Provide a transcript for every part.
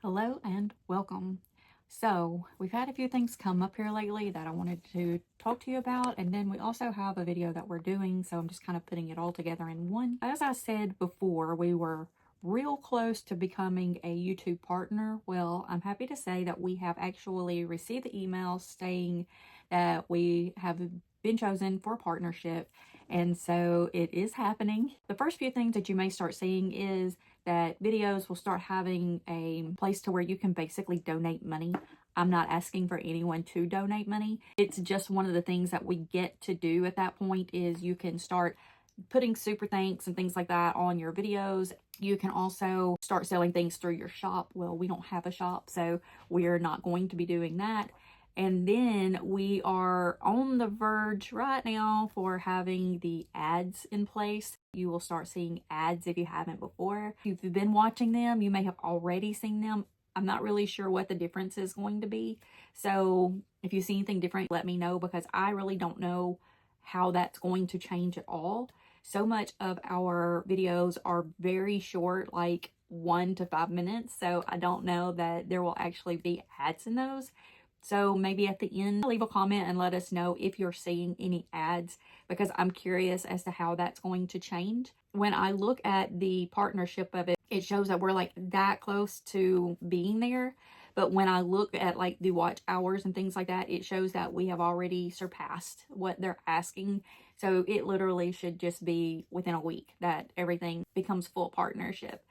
Hello and welcome. So, we've had a few things come up here lately that I wanted to talk to you about, and then we also have a video that we're doing, so I'm just kind of putting it all together in one. As I said before, we were real close to becoming a YouTube partner. Well, I'm happy to say that we have actually received the email saying that we have been chosen for a partnership, and so it is happening. The first few things that you may start seeing is that videos will start having a place to where you can basically donate money. I'm not asking for anyone to donate money. It's just one of the things that we get to do at that point is you can start putting super thanks and things like that on your videos. You can also start selling things through your shop. Well, we don't have a shop, so we're not going to be doing that. And then we are on the verge right now for having the ads in place. You will start seeing ads if you haven't before. If you've been watching them, you may have already seen them. I'm not really sure what the difference is going to be. So if you see anything different, let me know, because I really don't know how that's going to change at all. So much of our videos are very short, like 1 to 5 minutes. So I don't know that there will actually be ads in those. So maybe at the end, leave a comment and let us know if you're seeing any ads, because I'm curious as to how that's going to change. When I look at the partnership of it, it shows that we're like that close to being there. But when I look at like the watch hours and things like that, it shows that we have already surpassed what they're asking. So it literally should just be within a week that everything becomes full partnership.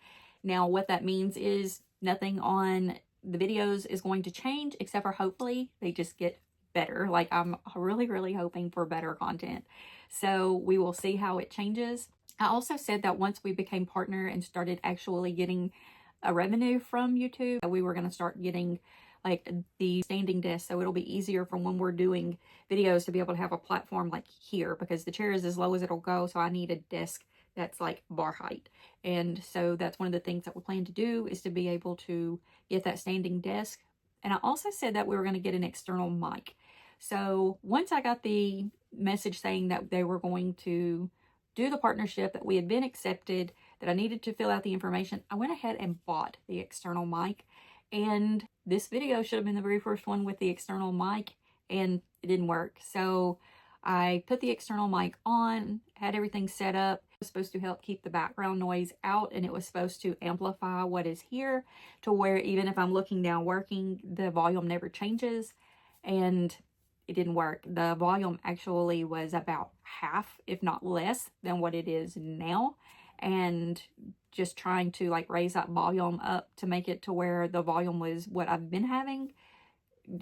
Now, what that means is nothing on the videos is going to change, except for hopefully they just get better. Like, I'm really hoping for better content. So we will see how it changes. I also said that once we became partner and started actually getting a revenue from YouTube, we were going to start getting like the standing desk, so it'll be easier for when we're doing videos to be able to have a platform like here, because the chair is as low as it'll go, so I need a desk that's like bar height. And so that's one of the things that we plan to do, is to be able to get that standing desk. And I also said that we were going to get an external mic. So once I got the message saying that they were going to do the partnership, that we had been accepted, that I needed to fill out the information, I went ahead and bought the external mic. And this video should have been the very first one with the external mic, and it didn't work. So I put the external mic on, had everything set up. It was supposed to help keep the background noise out, and it was supposed to amplify what is here to where even if I'm looking down working, the volume never changes. And it didn't work. The volume actually was about half, if not less, than what it is now. And just trying to like raise that volume up to make it to where the volume was what I've been having,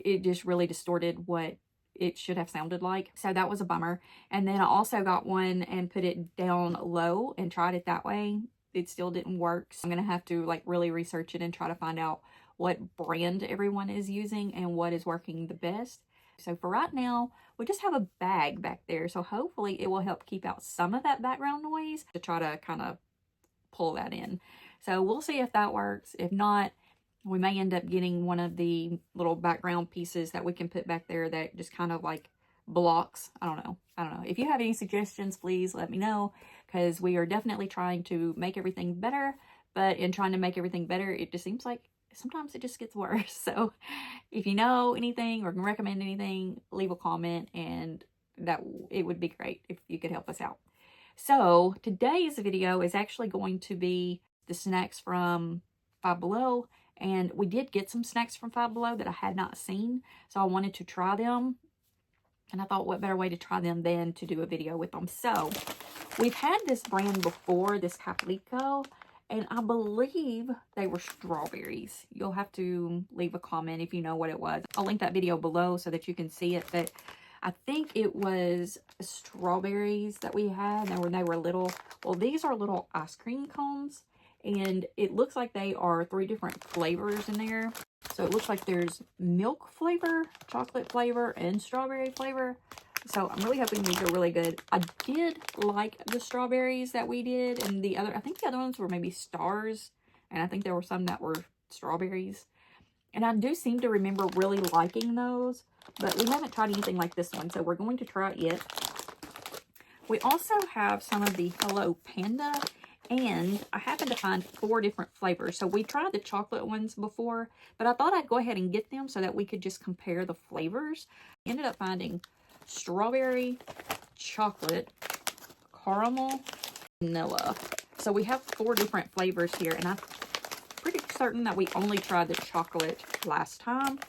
it just really distorted what it should have sounded like. So that was a bummer. And then I also got one and put it down low and tried it that way. It still didn't work. So I'm going to have to like really research it and try to find out what brand everyone is using and what is working the best. So for right now, we just have a bag back there. So hopefully it will help keep out some of that background noise to try to kind of pull that in. So we'll see if that works. If not, we may end up getting one of the little background pieces that we can put back there that just kind of like blocks. I don't know. If you have any suggestions, please let me know, because we are definitely trying to make everything better. But in trying to make everything better, it just seems like sometimes it just gets worse. So if you know anything or can recommend anything, leave a comment, and that it would be great if you could help us out. So today's video is actually going to be the snacks from Five Below. And we did get some snacks from Five Below that I had not seen, so I wanted to try them. And I thought, what better way to try them than to do a video with them. So we've had this brand before, this Caplico, and I believe they were strawberries. You'll have to leave a comment if you know what it was. I'll link that video below so that you can see it. But I think it was strawberries that we had. They were little. Well, these are little ice cream cones, and it looks like they are 3 different flavors in there. So it looks like there's milk flavor, chocolate flavor, and strawberry flavor. So I'm really hoping these are really good. I did like the strawberries that we did, and I think the other ones were maybe stars, and I think there were some that were strawberries. And I do seem to remember really liking those, but we haven't tried anything like this one, so we're going to try it. We also have some of the Hello Panda, And I happened to find 4 different flavors. So we tried the chocolate ones before, but I thought I'd go ahead and get them so that we could just compare the flavors. I ended up finding strawberry, chocolate, caramel, vanilla. So we have 4 different flavors here, and I'm pretty certain that we only tried the chocolate last time.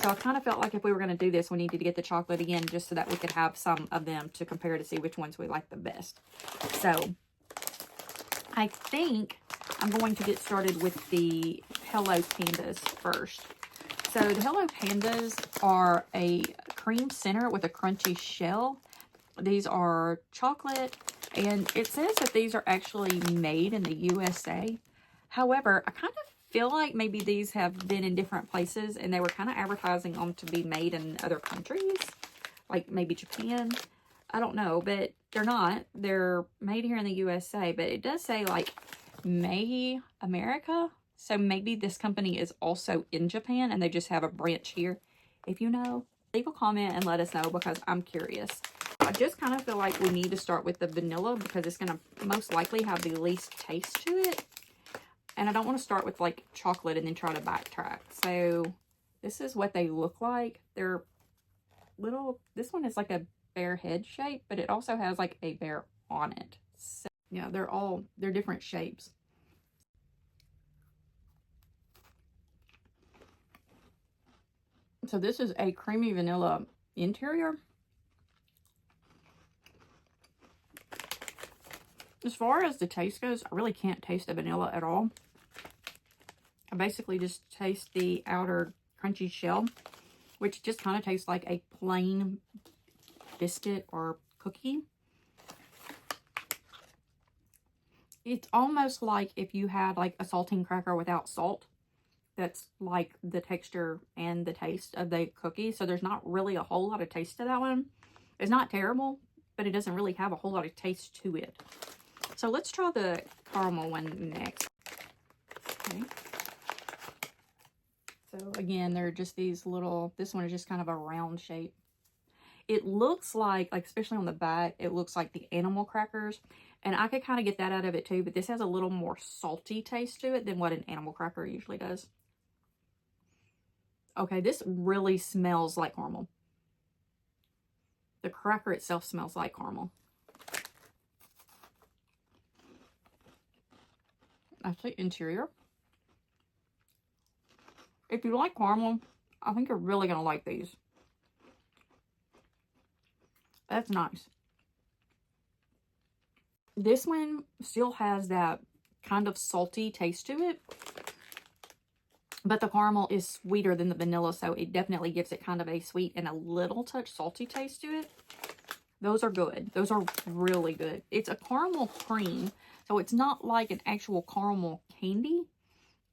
So I kind of felt like if we were going to do this, we needed to get the chocolate again just so that we could have some of them to compare to see which ones we like the best. So I think I'm going to get started with the Hello Pandas first. So the Hello Pandas are a cream center with a crunchy shell. These are chocolate, and it says that these are actually made in the USA. However, I kind of feel like maybe these have been in different places, and they were kind of advertising them to be made in other countries, like maybe Japan. I don't know, but they're not. They're made here in the USA, but it does say like May America. So maybe this company is also in Japan and they just have a branch here. If you know, leave a comment and let us know because I'm curious. I just kind of feel like we need to start with the vanilla because it's going to most likely have the least taste to it. And I don't want to start with like chocolate and then try to backtrack. So this is what they look like. They're little, this one is like a bear head shape, but it also has like a bear on it. So yeah, they're different shapes. So this is a creamy vanilla interior. As far as the taste goes, I really can't taste the vanilla at all. I basically just taste the outer crunchy shell, which just kind of tastes like a plain biscuit or cookie. It's almost like if you had like a saltine cracker without salt. That's like the texture and the taste of the cookie. So there's not really a whole lot of taste to that one. It's not terrible, but it doesn't really have a whole lot of taste to it. So let's try the caramel one next. Okay. So again, they're just these little, this one is just kind of a round shape. It looks like especially on the back, it looks like the animal crackers. And I could kind of get that out of it too, but this has a little more salty taste to it than what an animal cracker usually does. Okay, this really smells like caramel. The cracker itself smells like caramel. That's the interior. If you like caramel, I think you're really going to like these. That's nice. This one still has that kind of salty taste to it. But the caramel is sweeter than the vanilla, so it definitely gives it kind of a sweet and a little touch salty taste to it. Those are good. Those are really good. It's a caramel cream, so it's not like an actual caramel candy.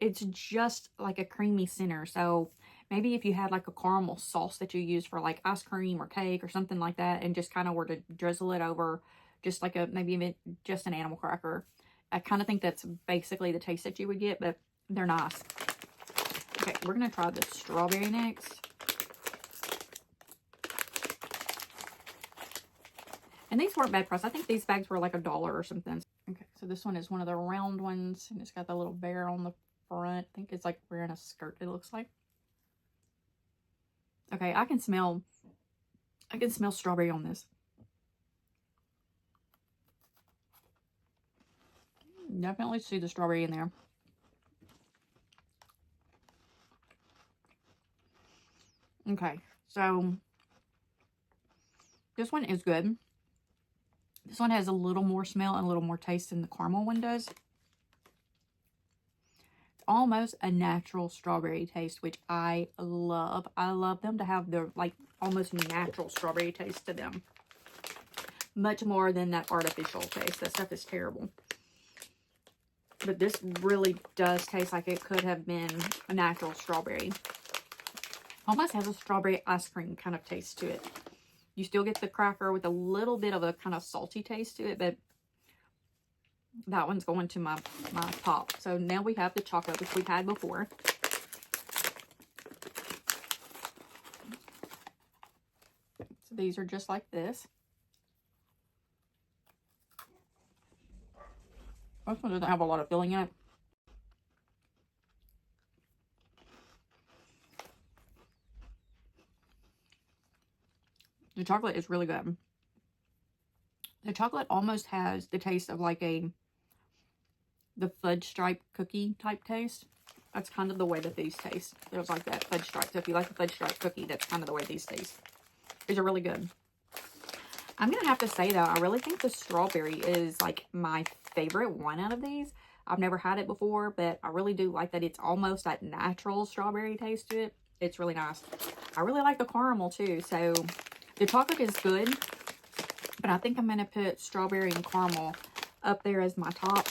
It's just like a creamy center. So maybe if you had like a caramel sauce that you use for like ice cream or cake or something like that, and just kind of were to drizzle it over just like maybe even just an animal cracker, I kind of think that's basically the taste that you would get, but they're nice. Okay, we're going to try the strawberry next. And these weren't bad price. I think these bags were like $1 or something. Okay, so this one is one of the round ones, and it's got the little bear on the front. I think it's like wearing a skirt, it looks like. Okay, I can smell strawberry on this. Definitely see the strawberry in there. Okay, so this one is good. This one has a little more smell and a little more taste than the caramel one does. It's almost a natural strawberry taste, which I love. I love them to have their like almost natural strawberry taste to them. Much more than that artificial taste. That stuff is terrible. But this really does taste like it could have been a natural strawberry. Almost has a strawberry ice cream kind of taste to it. You still get the cracker with a little bit of a kind of salty taste to it, but that one's going to my top. So now we have the chocolate, which we've had before. So these are just like this. This one doesn't have a lot of filling in it. The chocolate is really good. The chocolate almost has the taste of like the fudge stripe cookie type taste. That's kind of the way that these taste. There's like that fudge stripe. So if you like the fudge stripe cookie, that's kind of the way these taste. These are really good. I'm going to have to say, though, I really think the strawberry is, like, my favorite one out of these. I've never had it before, but I really do like that it's almost that natural strawberry taste to it. It's really nice. I really like the caramel, too. So, the chocolate is good, but I think I'm going to put strawberry and caramel up there as my top.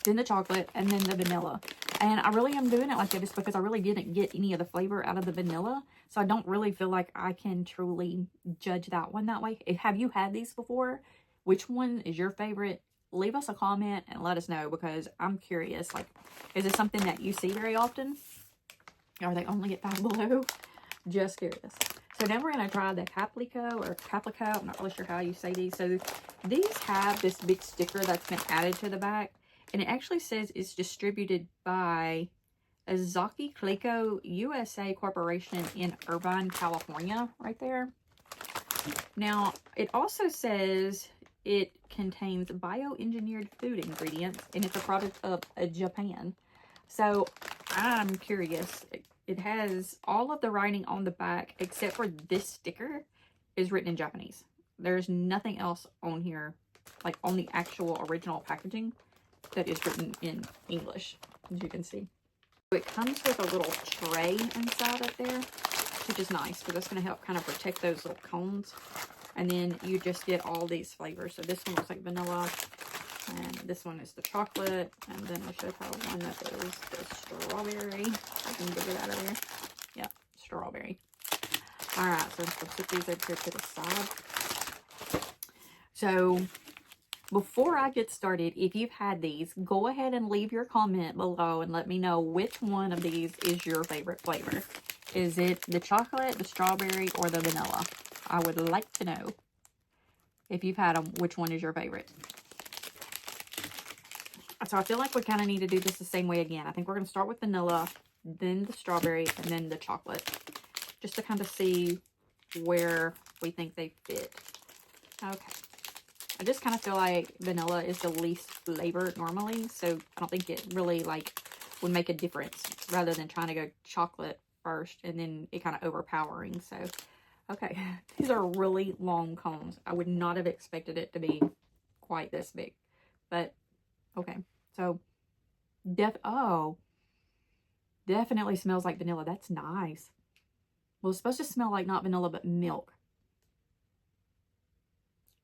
Then the chocolate, and then the vanilla. And I really am doing it like that just because I really didn't get any of the flavor out of the vanilla. So I don't really feel like I can truly judge that one that way. Have you had these before? Which one is your favorite? Leave us a comment and let us know because I'm curious. Like, is it something that you see very often? Are they only at Five Below? Just curious. So now we're going to try the Caplico or Caplico. I'm not really sure how you say these. So these have this big sticker that's been added to the back. And it actually says it's distributed by Asahi Calico USA Corporation in Irvine, California, right there. Now, it also says it contains bioengineered food ingredients, and it's a product of Japan. So, I'm curious. It has all of the writing on the back, except for this sticker, is written in Japanese. There's nothing else on here, like on the actual original packaging, that is written in English, as you can see. So it comes with a little tray inside of there, which is nice because that's going to help kind of protect those little cones. And then you just get all these flavors. So this one looks like vanilla, and this one is the chocolate, and then I should have one that is the strawberry. I can get it out of there. Yep, strawberry. All right, so let's put these over here to the side. So before I get started, if you've had these, go ahead and leave your comment below and let me know which one of these is your favorite flavor. Is it the chocolate, the strawberry, or the vanilla? I would like to know, if you've had them, which one is your favorite. So I feel like we kind of need to do this the same way again. I think we're going to start with vanilla, then the strawberry, and then the chocolate. Just to kind of see where we think they fit. Okay. I just kind of feel like vanilla is the least flavored normally, so I don't think it really, like, would make a difference rather than trying to go chocolate first and then it kind of overpowering. So, okay, these are really long cones. I would not have expected it to be quite this big, but okay. So, definitely smells like vanilla. That's nice. Well, it's supposed to smell like not vanilla, but milk.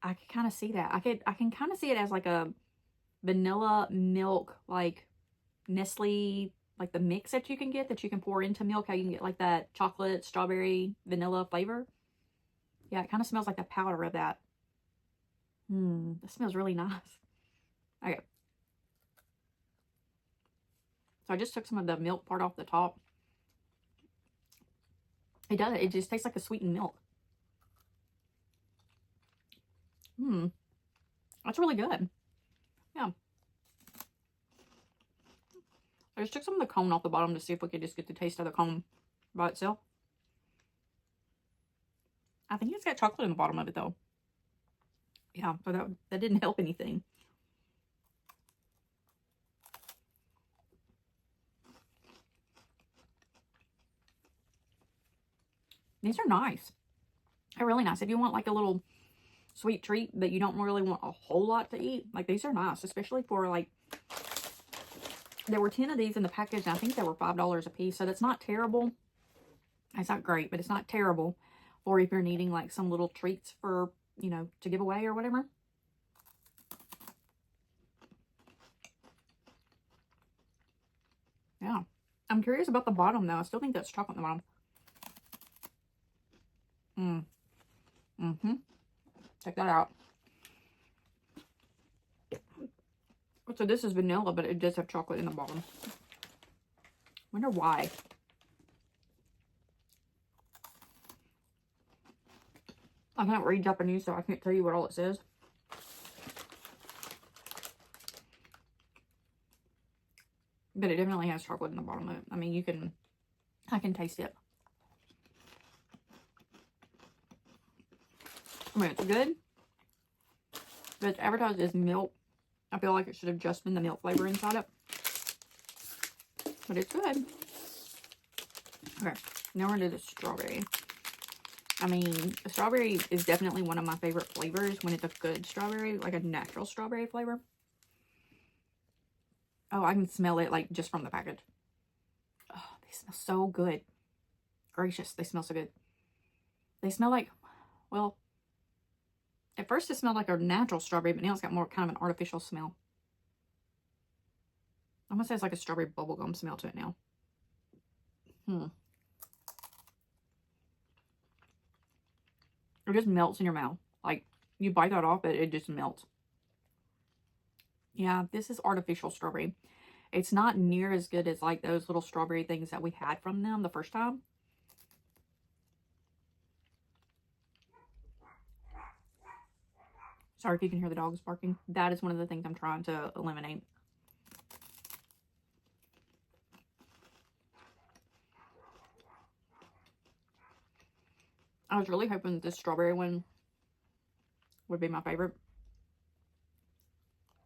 I can kind of see that. I can kind of see it as like a vanilla milk, like Nestle, like the mix that you can pour into milk. How you can get like that chocolate, strawberry, vanilla flavor. Yeah, it kind of smells like the powder of that. It smells really nice. Okay. So I just took some of the milk part off the top. It does. It just tastes like a sweetened milk. That's really good. Yeah. I just took some of the cone off the bottom to see if we could just get the taste of the cone by itself. I think it's got chocolate in the bottom of it, though. Yeah, so that didn't help anything. These are nice. They're really nice. If you want like a little sweet treat that you don't really want a whole lot to eat, like these are nice, especially for like, there were 10 of these in the package, and I think they were $5 a piece, so that's not terrible. It's not great, but it's not terrible for if you're needing like some little treats for, you know, to give away or whatever. Yeah. I'm curious about the bottom, though. I still think that's chocolate in the bottom. Check that out. So this is vanilla, but it does have chocolate in the bottom. Wonder why. I can't read Japanese, so I can't tell you what all it says. But it definitely has chocolate in the bottom of it. I mean, I can taste it. I mean, it's good. But it's advertised as milk. I feel like it should have just been the milk flavor inside it. But it's good. Okay, now we're into the strawberry. I mean, strawberry is definitely one of my favorite flavors when it's a good strawberry, like a natural strawberry flavor. Oh, I can smell it like just from the package. Oh, they smell so good. Gracious, they smell so good. They smell like, well, at first it smelled like a natural strawberry, but now it's got more kind of an artificial smell. I'm gonna say it's like a strawberry bubblegum smell to it now. It just melts in your mouth. Like, you bite that off, but it just melts. Yeah, this is artificial strawberry. It's not near as good as like those little strawberry things that we had from them the first time. Sorry if you can hear the dogs barking. That is one of the things I'm trying to eliminate. I was really hoping this strawberry one would be my favorite.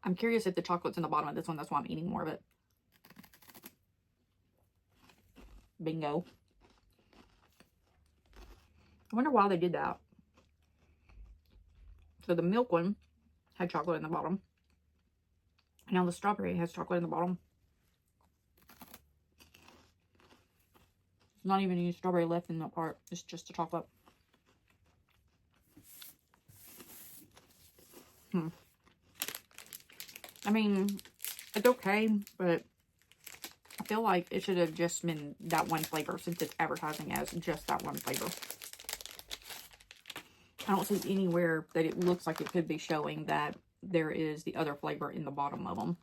I'm curious if the chocolate's in the bottom of this one. That's why I'm eating more of it. Bingo. I wonder why they did that. So the milk one had chocolate in the bottom. Now the strawberry has chocolate in the bottom. There's not even any strawberry left in that part. It's just the chocolate. I mean, it's okay, but I feel like it should have just been that one flavor since it's advertising as just that one flavor. I don't see anywhere that it looks like it could be showing that there is the other flavor in the bottom of them.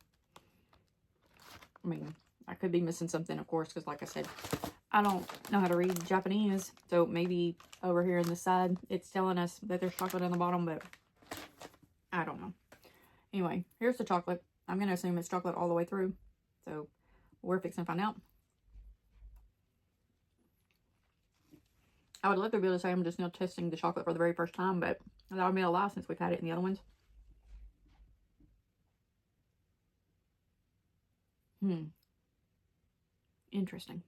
I mean, I could be missing something, of course, because like I said, I don't know how to read Japanese. So maybe over here on the side, it's telling us that there's chocolate on the bottom, but I don't know. Anyway, here's the chocolate. I'm going to assume it's chocolate all the way through. So we're fixing to find out. I would love to be able to say I'm just now testing the chocolate for the very first time, but that would be a lie since we've had it in the other ones. Interesting.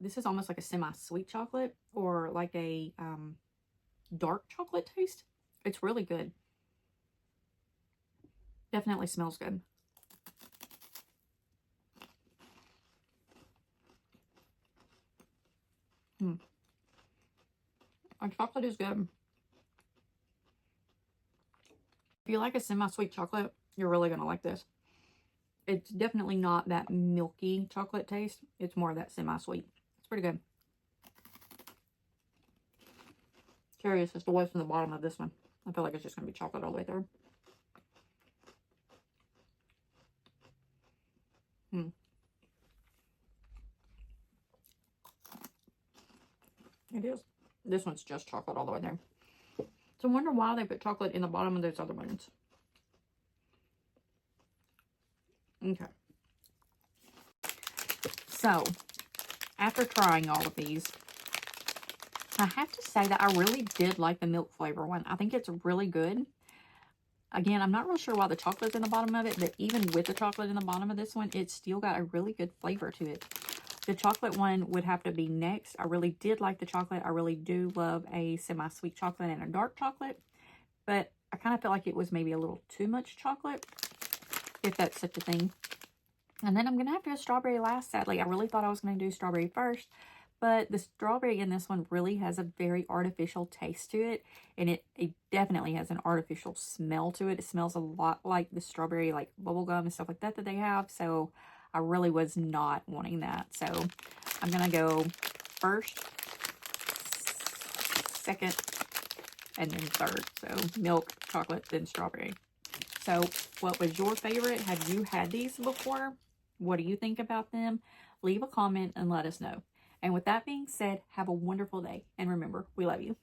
This is almost like a semi-sweet chocolate or like a dark chocolate taste. It's really good. Definitely smells good. Our chocolate is good. If you like a semi-sweet chocolate, you're really going to like this. It's definitely not that milky chocolate taste. It's more of that semi-sweet. It's pretty good. Curious as to what's in the bottom of this one. I feel like it's just going to be chocolate all the way through. It is. This one's just chocolate all the way there. So I wonder why they put chocolate in the bottom of those other ones. Okay. So, after trying all of these, I have to say that I really did like the milk flavor one. I think it's really good. Again, I'm not real sure why the chocolate's in the bottom of it, but even with the chocolate in the bottom of this one, it's still got a really good flavor to it. The chocolate one would have to be next. I really did like the chocolate. I really do love a semi-sweet chocolate and a dark chocolate, but I kind of felt like it was maybe a little too much chocolate, if that's such a thing. And then I'm going to have to go strawberry last, sadly. I really thought I was going to do strawberry first, but the strawberry in this one really has a very artificial taste to it, and it definitely has an artificial smell to it. It smells a lot like the strawberry, like bubblegum and stuff like that they have, so I really was not wanting that. So I'm going to go first, second, and then third. So milk, chocolate, then strawberry. So what was your favorite? Have you had these before? What do you think about them? Leave a comment and let us know. And with that being said, have a wonderful day. And remember, we love you.